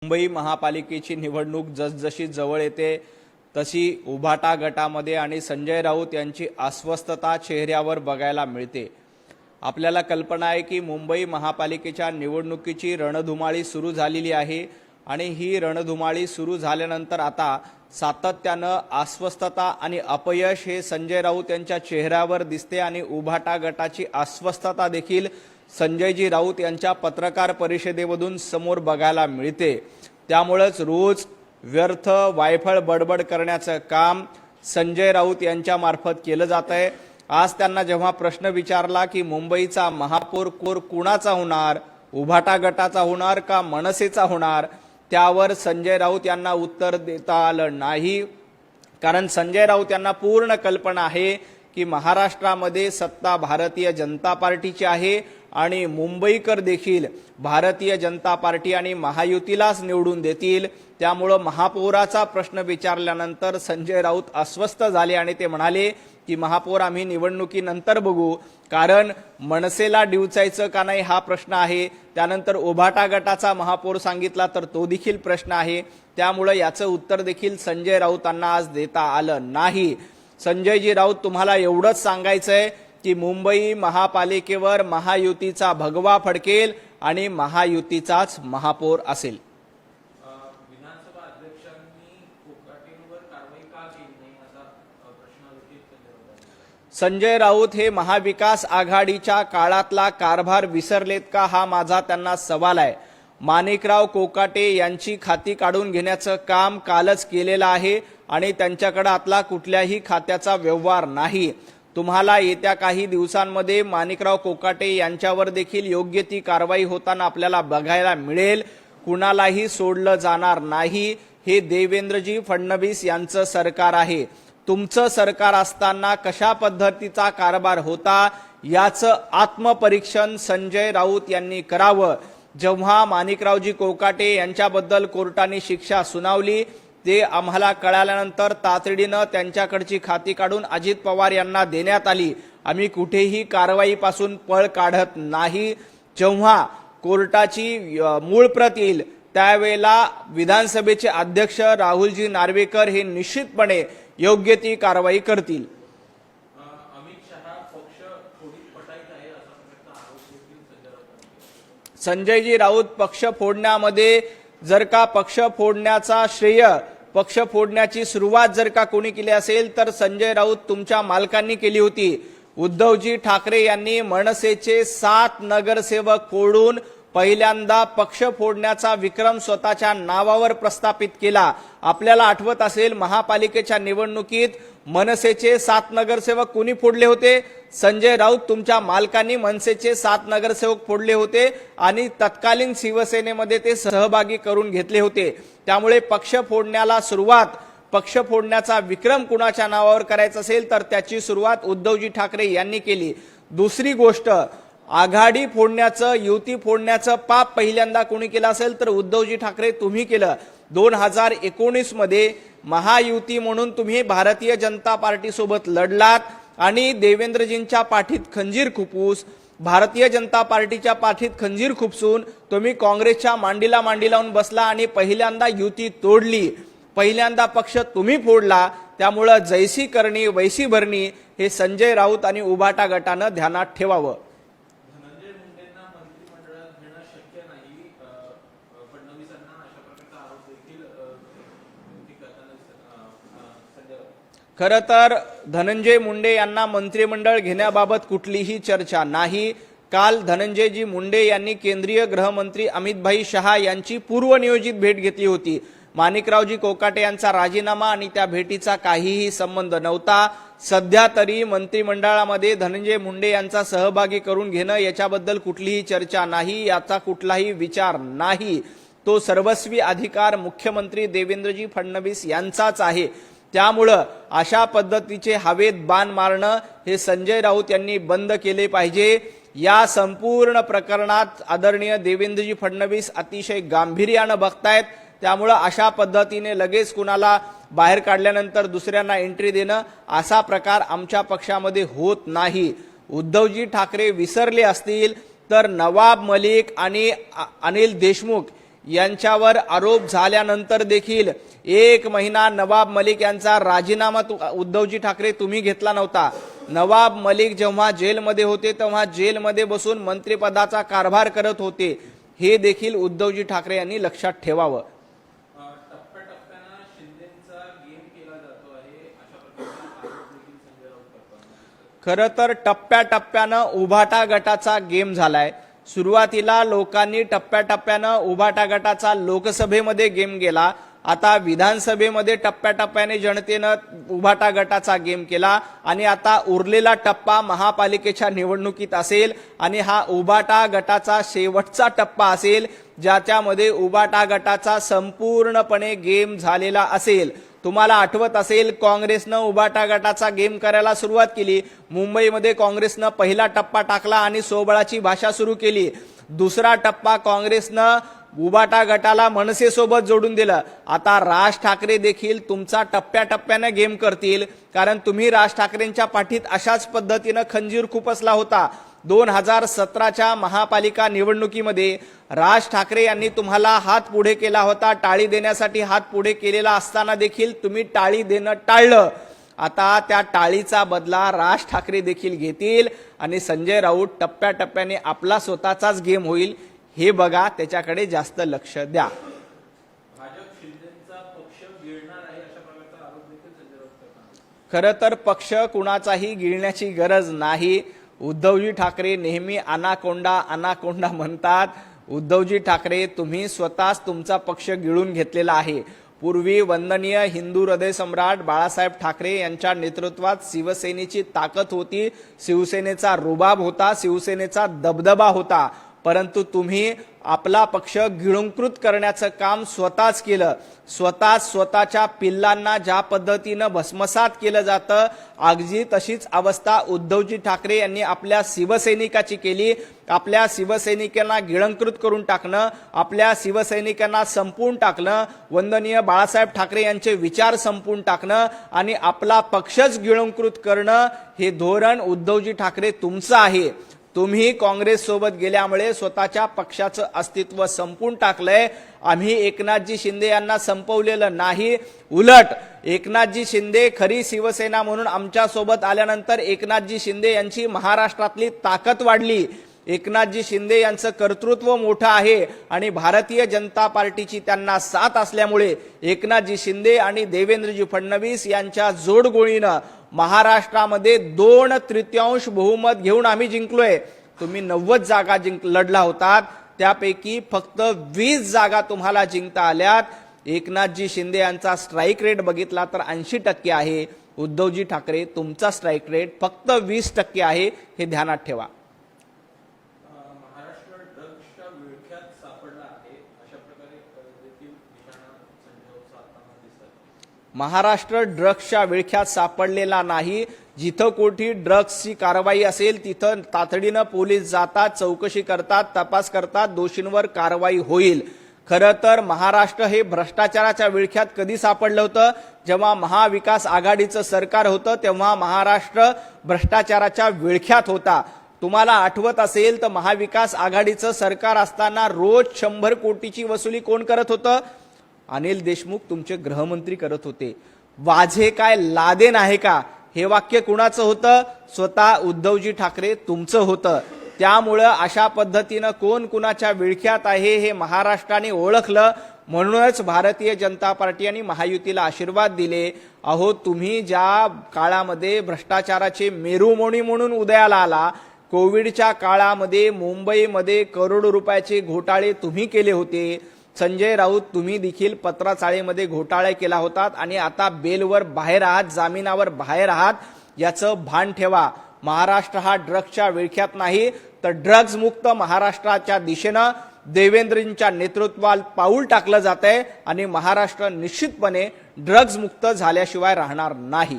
मुंबई महापालिकेची निवडणूक जसजशी जवळ येते तशी उभाटा गटामध्ये आणि संजय राऊत यांची अस्वस्थता चेहऱ्यावर बघायला मिळते। आपल्याला कल्पना आहे की मुंबई महापालिकेच्या निवडणुकीची रणधुमाळी सुरू झालेली आहे आणि ही रणधुमाळी सुरू झाल्यानंतर आता सातत्याने अस्वस्थता आणि अपयश हे संजय राऊत यांच्या चेहऱ्यावर दिसते आणि उभाटा गटाची अस्वस्थता देखील संजयजी राऊत यांच्या पत्रकार परिषदेमधून समोर बघायला मिळते। त्यामुळेच रोज व्यर्थ वायफळ बडबड करण्याचं काम संजय राऊत यांच्या मार्फत केलं जात आहे। आज त्यांना जेव्हा प्रश्न विचारला की मुंबईचा महापौर कुणाचा होणार, उभाटा गटाचा होणार का मनसेचा होणार, त्यावर संजय राऊत यांना उत्तर देता आलं नाही। कारण संजय राऊत यांना पूर्ण कल्पना आहे की महाराष्ट्रामध्ये सत्ता भारतीय जनता पार्टीची आहे आणि मुंबईकर देखील भारतीय जनता पार्टी आणि महायुतीलाच निवडून देतील। त्यामुळे महापौराचा प्रश्न विचारल्यानंतर संजय राऊत अस्वस्थ झाले आणि ते म्हणाले की महापौर आम्ही निवडणुकीनंतर बघू, कारण मनसेला डिवचायचं का नाही हा प्रश्न आहे। त्यानंतर उभाटा गटाचा महापौर सांगितला तर तो देखील प्रश्न आहे। त्यामुळे याचं उत्तर देखील संजय राऊतांना आज देता आलं नाही। संजयजी राऊत तुम्हाला एवढंच सांगायचंय की मुंबई महापालिकेवर महायुतीचा भगवा फडकेल आणि महायुतीचाच महापौर असेल। विधानसभा अध्यक्षांनी कोकाटेंवर कारवाई का केली नाही असा प्रश्न संजय राऊत हे महाविकास आघाडीच्या काळातला कारभार विसरलेत का हा माझा त्यांना सवाल आहे। माणिकराव कोकाटे यांची खाती काढून घेण्याचं काम कालच केलेलं आहे आणि त्यांच्याकडे आतला कुठल्याही खात्याचा व्यवहार नाही। तुम्हाला येत्या काही दिवसांमध्ये माणिकराव कोकाटे यांच्यावर देखील योग्य ती कारवाई होताना आपल्याला बघायला मिळेल। कुणालाही सोडलं जाणार नाही। हे देवेंद्रजी फडणवीस यांचं सरकार आहे। तुमचं सरकार असताना कशा पद्धतीचा कारभार होता याचं आत्मपरीक्षण संजय राऊत यांनी करावं। जेव्हा माणिकरावजी कोकाटे यांच्याबद्दल कोर्टाने शिक्षा सुनावली ते आम्हाला कळाल्यानंतर तातडीनं त्यांच्याकडची खाती काढून अजित पवार यांना देण्यात आली। आम्ही कुठेही कारवाईपासून पळ काढत नाही। जेव्हा कोर्टाची मूळ प्रत येईल त्यावेळेला विधानसभेचे अध्यक्ष राहुलजी नार्वेकर हे निश्चितपणे योग्य ती कारवाई करतील। अमित शहा पक्ष फोडीत पटाईत आहे असा प्रकारचा आरोप देखील संजय राऊत संजयजी राऊत पक्ष फोडण्यामध्ये जर का पक्ष फोडण्याचा श्रेय, पक्ष फोडण्याची सुरुवात जर का कोणी केली असेल तर संजय राऊत तुमच्या मालकांनी केली होती। उद्धवजी ठाकरे यांनी मनसेचे 7 नगरसेवक फोडून पहिल्यांदा पक्ष फोडण्याचा विक्रम स्वतःच्या नावावर प्रस्थापित केला। आपल्याला आठवत असेल महापालिकेच्या निवडणुकीत मनसेचे 7 नगरसेवक कोणी फोडले होते? संजय राऊत तुमच्या मालकांनी मनसेचे 7 नगरसेवक फोडले होते आणि तत्कालीन शिवसेनेमध्ये ते सहभागी करून घेतले होते। त्यामुळे पक्ष फोडण्याला सुरुवात, पक्ष फोडण्याचा विक्रम कुणाच्या नावावर करायचा असेल तर त्याची सुरुवात उद्धवजी ठाकरे यांनी केली। दुसरी गोष्ट, आघाडी फोडण्याचं, युती फोडण्याचं पाप पहिल्यांदा कोणी केलं असेल तर उद्धवजी ठाकरे तुम्ही केलं। 2019 मध्ये महायुती म्हणून तुम्ही भारतीय जनता पार्टी सोबत लढलात आणि देवेंद्रजींच्या पाठीत खंजीर खुपसून, भारतीय जनता पार्टीच्या पाठीत खंजीर खुपसून तुम्ही काँग्रेसच्या मांडीला मांडी लावून बसला आणि पहिल्यांदा युती तोडली, पहिल्यांदा पक्ष तुम्ही फोडला। त्यामुळे जैसी करणी वैसी भरणी हे संजय राऊत आणि उभाटा गटानं ध्यानात ठेवावं। धनंजय मुंडेंना मंत्रिमंडळात घेणं शक्य नाही, फडणवीसांना अशा प्रकारचा आरोप देखील करताना संजय राऊत। खरं तर धनंजय मुंडे यांना मंत्रिमंडळ घेण्याबाबत कुठलीही चर्चा नाही। काल धनंजयजी मुंडे यांनी केंद्रीय गृहमंत्री अमित शहा यांची पूर्वनियोजित भेट घेतली होती। माणिकरावजी कोकाटे यांचा राजीनामा आणि त्या भेटीचा काहीही संबंध नव्हता। सध्या तरी मंत्रिमंडळामध्ये धनंजय मुंडे यांचा सहभागी करून घेणं याच्याबद्दल कुठलीही चर्चा नाही, याचा कुठलाही विचार नाही। तो सर्वस्वी अधिकार मुख्यमंत्री देवेंद्रजी फडणवीस यांचाच आहे। त्यामुळं अशा पद्धतीचे हवेत बाण मारणं हे संजय राऊत यांनी बंद केले पाहिजे। या संपूर्ण प्रकरणात आदरणीय देवेंद्रजी फडणवीस अतिशय गांभीर्यानं बघतायत। त्यामुळे अशा पद्धतीने लगेच कुणाला बाहेर काढल्यानंतर दुसऱ्यांना एंट्री देणं असा प्रकार आमच्या पक्षामध्ये होत नाही। उद्धवजी ठाकरे विसरले असतील तर नवाब मलिक आणि अनिल देशमुख यांच्यावर आरोप झाल्यानंतर देखील 1 महिना नवाब मलिक यांचा राजीनामा उद्धवजी ठाकरे तुम्ही घेतला नव्हता. नवाब मलिक जेव्हा जेलमध्ये होते तेव्हा जेलमध्ये बसून मंत्रिपदाचा कारभार करत होते. हे देखील उद्धवजी ठाकरे यांनी लक्षात ठेवावं. टप्प्याटप्प्यानं शिंदेचा गेम केला जातो आहे अशा प्रकारचा आरोप देखील संजय राऊत करतात. खरं तर टप्प्याटप्प्यानं उभाटा गटाचा गेम झालाय. सुरुवातीला लोकांनी टप्प्याटप्प्यानं उभाटा गटाचा लोकसभेमध्ये गेम गेला. आता विधानसभेमध्ये टप्प्याटप्प्याने जनतेनं उभाटा गटाचा गेम केला आणि आता उरलेला टप्पा महापालिकेच्या निवडणुकीत असेल आणि हा उभाटा गटाचा शेवटचा टप्पा असेल ज्याच्यामध्ये उभाटा गटाचा संपूर्णपणे गेम झालेला असेल. तुम्हाला आठवत असेल काँग्रेसनं उभाटा गटाचा गेम करायला सुरुवात केली. मुंबईमध्ये काँग्रेसनं पहिला टप्पा टाकला आणि सोबळाची भाषा सुरू केली. दुसरा टप्पा काँग्रेसनं उभाटा गटाला मनसेसोबत जोडून दिलं. आता राज ठाकरे देखील तुमचा टप्प्याटप्प्यानं गेम करतील, कारण तुम्ही राज ठाकरेंच्या पाठीत अशाच पद्धतीनं खंजीर खुपसला होता. 2017च्या महापालिका निवडणुकीमध्ये राज ठाकरे यांनी तुम्हाला हात पुढे केला होता. टाळी देण्यासाठी हात पुढे केलेला असताना देखील तुम्ही टाळी देणं टाळलं. आता त्या टाळीचा बदला राज ठाकरे देखील घेतील आणि संजय राऊत टप्प्याटप्प्याने आपला स्वतःचाच गेम होईल. हे बघा, त्याच्याकडे जास्त लक्ष द्या. भाजप शिंदेचा पक्ष गिळणार आहे अशा प्रकारचा आरोप देखील संजय राऊत करतात. खरं तर पक्ष कुणाचाही गिळण्याची गरज नाही. उद्धवजी ठाकरे नेहमी अनाकोंडा म्हणतात. उद्धवजी ठाकरे तुम्ही स्वतःच तुमचा पक्ष गिळून घेतलेला आहे. पूर्वी वंदनीय हिंदू हृदय सम्राट बाळासाहेब ठाकरे यांच्या नेतृत्वात शिवसेनेची ताकद होती, शिवसेनेचा रुबाब होता, शिवसेनेचा दबदबा होता. परंतु तुम्ही आपला पक्ष गिळंकृत करण्याचं काम स्वतःच केलं. स्वतःच्या पिल्लांना ज्या पद्धतीनं भस्मसात केलं जातं अगदी तशीच अवस्था उद्धवजी ठाकरे यांनी आपल्या शिवसैनिकाची केली. आपल्या शिवसैनिकांना गिळंकृत करून टाकणं, आपल्या शिवसैनिकांना संपवून टाकणं, वंदनीय बाळासाहेब ठाकरे यांचे विचार संपवून टाकणं आणि आपला पक्षच गिळंकृत करणं, हे धोरण उद्धवजी ठाकरे तुमचं आहे. तुम्ही काँग्रेस सोबत गेल्यामुळे स्वतःच्या पक्षाचं अस्तित्व संपून टाकलंय. आम्ही एकनाथजी शिंदे यांना संपवलेलं नाही. उलट एकनाथजी शिंदे खरी शिवसेना म्हणून आमच्या सोबत आल्यानंतर एकनाथजी शिंदे यांची महाराष्ट्रातली ताकद वाढली. एकनाथजी शिंदे यांचं कर्तृत्व मोठं आहे आणि भारतीय जनता पार्टीची त्यांना साथ असल्यामुळे एकनाथजी शिंदे आणि देवेंद्रजी फडणवीस यांच्या जोडगोळीनं महाराष्ट्रामध्ये 2/3 बहुमत घेऊन आम्ही जिंकलोय. तुम्ही 90 जागा लढला होतात, त्यापैकी फक्त 20 जागा तुम्हाला जिंकता आल्यात. एकनाथजी शिंदे यांचा स्ट्राईक रेट बघितला तर 80% आहे. उद्धवजी ठाकरे तुमचा स्ट्राईक रेट फक्त 20% आहे. हे ध्यानात ठेवा. महाराष्ट्र ड्रग्सच्या विळख्यात सापडला आहे अशा प्रकारे देखील निशाणा संजय राऊत साधताना दिसतात. महाराष्ट्र ड्रग्सच्या विळख्यात सापडलेला नाही. जिथं कोठी ड्रग्सची कारवाई असेल तिथं तातडीनं पोलीस जातात, चौकशी करतात, तपास करतात, दोषींवर कारवाई होईल. खरं तर महाराष्ट्र हे भ्रष्टाचाराच्या विळख्यात कधी सापडलं होतं? जेव्हा महाविकास आघाडीचं सरकार होतं तेव्हा महाराष्ट्र भ्रष्टाचाराच्या विळख्यात होता. तुम्हाला आठवत असेल तर महाविकास आघाडीचं सरकार असताना रोज 100 कोटीची वसुली कोण करत होतं? अनिल देशमुख तुमचे गृहमंत्री करत होते. वाझे काय लादेन आहे का? हे वाक्य कुणाचं होतं? स्वतः उद्धवजी ठाकरे तुमचं होतं. त्यामुळं अशा पद्धतीनं कोण कुणाच्या विळख्यात आहे हे महाराष्ट्राने ओळखलं. म्हणूनच भारतीय जनता पार्टी आणि महायुतीला आशीर्वाद दिले. अहो, तुम्ही ज्या काळामध्ये भ्रष्टाचाराचे मेरुमोणी म्हणून उदयाला आला, कोविडच्या काळामध्ये मुंबईमध्ये करोडो रुपयाचे घोटाळे तुम्ही केले होते. संजय राऊत तुम्ही देखील पत्राचाळीमध्ये घोटाळा केला होता आणि आता बेलवर बाहेर आहात, जामिनावर बाहेर आहात. याचं भान ठेवा. महाराष्ट्र हा ड्रग्सच्या विळख्यात नाही तर ड्रग्ज मुक्त महाराष्ट्राच्या दिशेनं देवेंद्रजींच्या नेतृत्वात पाऊल टाकलं जात आहे आणि महाराष्ट्र निश्चितपणे ड्रग्ज मुक्त झाल्याशिवाय राहणार नाही.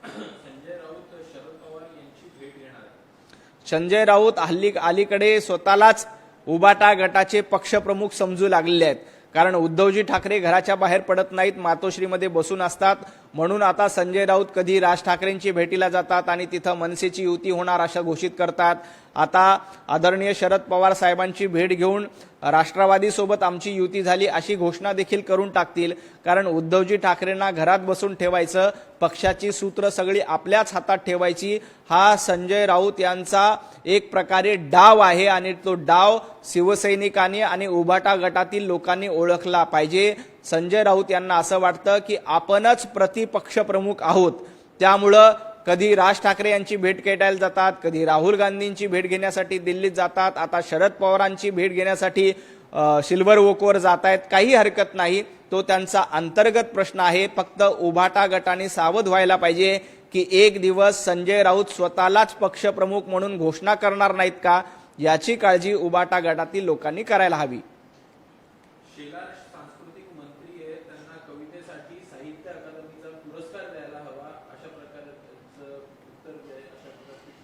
संजय राऊत शरद पवार यांची भेट घेणार आहे. संजय राऊत अलीकडे स्वतःलाच उभाटा गटाचे पक्षप्रमुख समजू लागलेले आहेत. कारण उद्धवजी ठाकरे घराच्या बाहेर पडत नाहीत, मातोश्रीमध्ये बसून असतात. म्हणून आता संजय राऊत कधी राज ठाकरेंची भेटीला जातात आणि तिथं मनसेची युती होणार असं घोषित करतात. आता आदरणीय शरद पवार साहेबांची भेट घेऊन राष्ट्रवादीसोबत आमची युती झाली अशी घोषणा देखील करून टाकतील. कारण उद्धवजी ठाकरेंना घरात बसून ठेवायचं, पक्षाची सूत्र सगळी आपल्याच हातात ठेवायची, हा संजय राऊत यांचा एक प्रकारे डाव आहे आणि तो डाव शिवसैनिकांनी आणि उभाटा गटातील लोकांनी ओळखला पाहिजे. संजय राऊत यांना असं वाटतं की आपणच प्रतिपक्ष प्रमुख आहोत, त्यामुळं कधी राज ठाकरे यांची भेट घेण्याला जातात, कधी राहुल गांधींची भेट घेण्यासाठी दिल्लीत जातात, आता शरद पवारांची भेट घेण्यासाठी सिल्वर ओकवर जात आहेत. काही हरकत नाही, तो त्यांचा अंतर्गत प्रश्न आहे. फक्त उभाटा गटाने सावध व्हायला पाहिजे की एक दिवस संजय राऊत स्वतःलाच पक्षप्रमुख म्हणून घोषणा करणार नाहीत का, याची काळजी उभाटा गटातील लोकांनी करायला हवी. शेलार सांस्कृतिक मंत्री आहे, त्यांना कवितेसाठी साहित्य अकादमीचा पुरस्कार द्यायला हवा अशा प्रकारचं उत्तर अशा प्रकारचे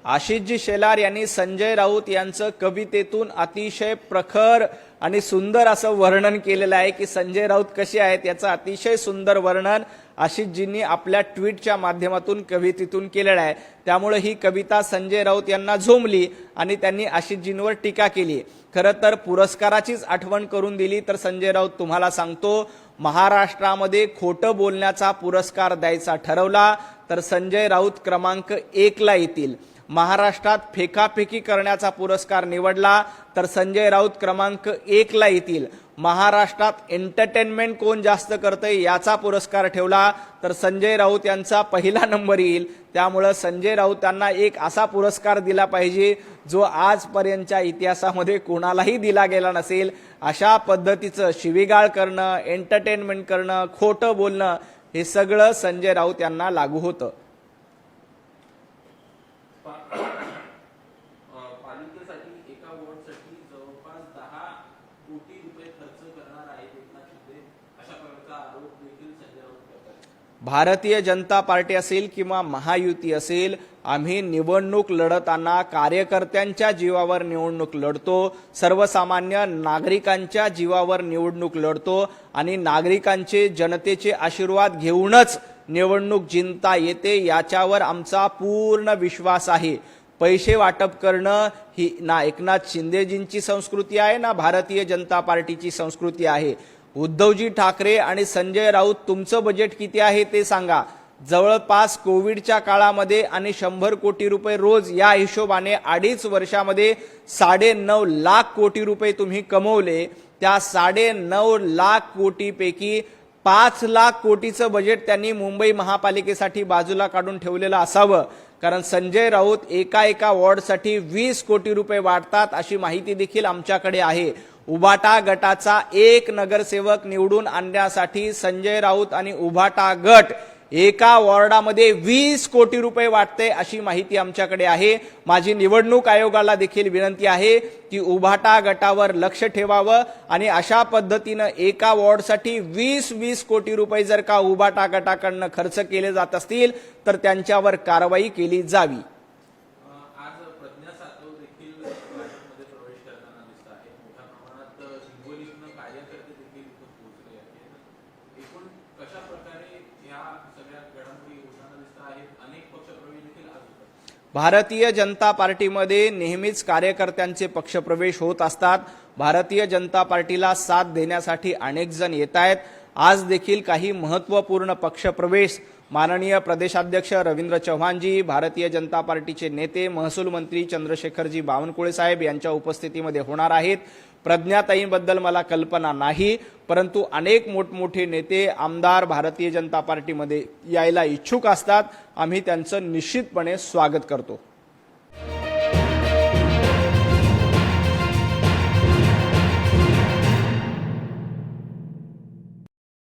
आशिषजी शेलार यांनी संजय राऊत यांचं कवितेतून अतिशय प्रखर आणि सुंदर असं वर्णन केलेलं आहे की संजय राऊत कसे आहेत याचं अतिशय सुंदर वर्णन आशिषजींनी आपल्या ट्विटच्या माध्यमातून कवितेतून केलेलं आहे. त्यामुळे ही कविता संजय राऊत यांना झोंबली आणि त्यांनी आशिषजींवर टीका केली. खरं तर पुरस्काराचीच आठवण करून दिली तर संजय राऊत तुम्हाला सांगतो, महाराष्ट्रामध्ये खोटं बोलण्याचा पुरस्कार द्यायचा ठरवला तर संजय राऊत क्रमांक 1 ला येतील. महाराष्ट्रात फेकाफेकी करण्याचा पुरस्कार निवडला तर संजय राऊत क्रमांक 1 ला येतील. महाराष्ट्रात एंटरटेनमेंट कोण जास्त करतंय याचा पुरस्कार ठेवला तर संजय राऊत यांचा पहिला नंबर येईल. त्यामुळे संजय राऊत यांना एक असा पुरस्कार दिला पाहिजे जो आजपर्यंतच्या इतिहासामध्ये कोणालाही दिला गेला नसेल. अशा पद्धतीचं शिवीगाळ करणं, एंटरटेनमेंट करणं, खोटं बोलणं हे सगळं संजय राऊत यांना लागू होतं. पालिकेसाठी एका वॉर्डसाठी जवळपास 10 कोटी रुपये खर्च करणार आहेत एकनाथ शिंदे अशा प्रकारचा आरोप देखील संजय राऊत करतात. भारतीय जनता पार्टी असेल किंवा महायुती असेल, आम्ही निवडणूक लढताना कार्यकर्त्यांच्या जीवावर निवडणूक लढतो, सर्वसामान्य नागरिकांच्या जीवावर निवडणूक लढतो आणि नागरिकांचे जनतेचे आशीर्वाद घेऊनच निवडणूक जिंकता येते याच्यावर आमचा पूर्ण विश्वास आहे. पैसे वाटप करणं ही ना एकनाथ शिंदेजींची संस्कृती आहे ना भारतीय जनता पार्टीची संस्कृती आहे. उद्धवजी ठाकरे आणि संजय राऊत तुमचं बजेट किती आहे ते सांगा. जवळपास कोविडच्या काळामध्ये आणि 100 कोटी रुपये रोज या हिशोबाने 2.5 वर्षामध्ये 9.5 लाख कोटी रुपये तुम्ही कमवले. त्या 9.5 लाख कोटीपैकी 5 लाख कोटीचं बजेट त्यांनी मुंबई महापालिकेसाठी बाजूला काढून ठेवलेलं असावं. कारण संजय राऊत एका वॉर्डसाठी 20 कोटी रुपये वाटतात अशी माहिती देखील आमच्याकडे आहे. उभाटा गटाचा एक नगरसेवक निवडून आणण्यासाठी संजय राऊत आणि उभाटा गट एका वॉर्डामध्ये 20 कोटी रुपये वाटते अशी माहिती आमच्याकडे आहे. माझी निवडणूक आयोगाला देखील विनंती आहे की उभाटा गटावर लक्ष ठेवावं आणि अशा पद्धतीनं एका वॉर्डसाठी 20 कोटी रुपये जर का उभाटा गटाकडनं खर्च केले जात असतील तर त्यांच्यावर कारवाई केली जावी. आज प्रज्ञा सातव देखील भाजपमध्ये प्रवेश करताना दिसत आहे. मोठ्या प्रमाणात हिंगोलीतून कार्यकर्ते देखील इथं पोहोचले आहेत. एकूण कशा प्रकारे या सगळ्या घडामोडी होताना दिसत आहेत. अनेक पक्षप्रवेश देखील आज होतात. भारतीय जनता पार्टीमध्ये नेहमीच कार्यकर्त्यांचे पक्षप्रवेश होत असतात. भारतीय जनता पार्टीला साथ देण्यासाठी अनेक जण येत आहेत. आज देखील काही महत्त्वपूर्ण पक्षप्रवेश माननीय प्रदेशाध्यक्ष रवींद्र चव्हाणजी, भारतीय जनता पार्टीचे नेते महसूल मंत्री चंद्रशेखरजी बावनकुळे साहेब यांच्या उपस्थितीमध्ये होणार आहेत. प्रज्ञाताईंबद्दल मला कल्पना नाही, परंतु अनेक मोठमोठे नेते आमदार भारतीय जनता पार्टीमध्ये यायला इच्छुक असतात. आम्ही त्यांचं निश्चितपणे स्वागत करतो.